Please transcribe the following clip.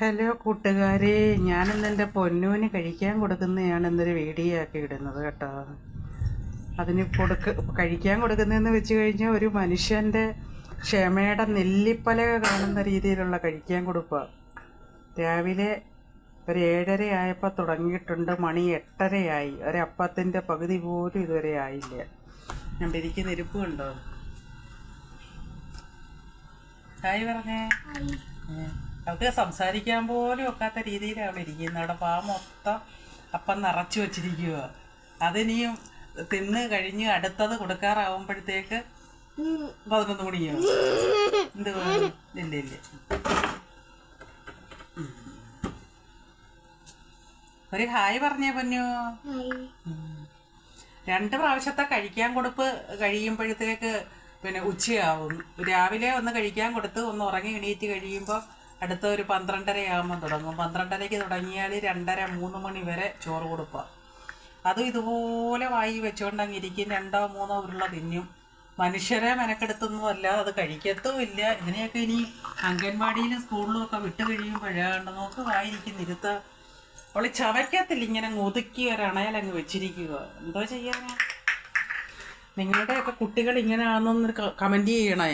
Hello കൂട്ടുകാരെ, ഞാനിന്ന് എൻ്റെ പൊന്നൂന് കഴിക്കാൻ കൊടുക്കുന്നതാണ് ഇന്നൊരു വീഡിയോ ആക്കി ഇടുന്നത് കേട്ടോ. അതിന് കഴിക്കാൻ കൊടുക്കുന്നതെന്ന് വെച്ച് കഴിഞ്ഞാൽ ഒരു മനുഷ്യൻ്റെ ക്ഷമയുടെ നെല്ലിപ്പലക കാണുന്ന രീതിയിലുള്ള കഴിക്കാൻ കൊടുക്കുക. രാവിലെ ഒരു 7:30 ആയപ്പോൾ തുടങ്ങിയിട്ടുണ്ട്, മണി 8:30 ഒരപ്പത്തിൻ്റെ പകുതി പോലും ഇതുവരെ ആയില്ല. ഞാൻ ഇരിക്കുന്ന ഇരിപ്പ് കണ്ടോ? ഹായ് പറഞ്ഞേ. അവൾക്ക് സംസാരിക്കാൻ പോലും ഒക്കാത്ത രീതിയിലാണ് അവിടെ ഇരിക്കുന്നത്. അവിടെ മൊത്തം അപ്പം നിറച്ചു വച്ചിരിക്കുക. അതിനിയും തിന്ന് കഴിഞ്ഞ് അടുത്തത് കൊടുക്കാറാവുമ്പോഴത്തേക്ക് 11 മണിയോ എന്ത് ഇല്ല ഇല്ല. ഒരു ഹായ് പറഞ്ഞേ പൊന്നു. 2 പ്രാവശ്യത്തെ കഴിക്കാൻ കൊടുപ്പ് കഴിയുമ്പോഴത്തേക്ക് പിന്നെ ഉച്ചയാവും. രാവിലെ ഒന്ന് കഴിക്കാൻ കൊടുത്ത് ഒന്ന് ഉറങ്ങി എണീറ്റ് കഴിയുമ്പോൾ അടുത്ത ഒരു 12:30 ആകുമ്പോൾ തുടങ്ങും. 12:30 തുടങ്ങിയാൽ 2:30 3 മണി വരെ ചോറ് കൊടുക്കുക. അതും ഇതുപോലെ വായി വെച്ചുകൊണ്ട് ഇരിക്കും. 2 3 ഉരുള തിന്നും. മനുഷ്യരെ മെനക്കെടുത്തൊന്നുമല്ല, അത് കഴിക്കത്തുമില്ല. ഇതിനെയൊക്കെ ഇനി അംഗൻവാടിയിലും സ്കൂളിലും ഒക്കെ വിട്ട് കഴിയുമ്പോഴാണ്ട് നോക്ക് വായിരിക്കുന്ന ഇരുത്ത. അവൾ ചവയ്ക്കത്തില്ല, ഇങ്ങനെ ഒതുക്കി ഒരണയിലങ്ങ് വെച്ചിരിക്കുക. എന്തോ ചെയ്യാനാ? നിങ്ങളുടെയൊക്കെ കുട്ടികൾ ഇങ്ങനെ ആണെന്നൊന്ന് കമൻറ്റ് ചെയ്യണേ.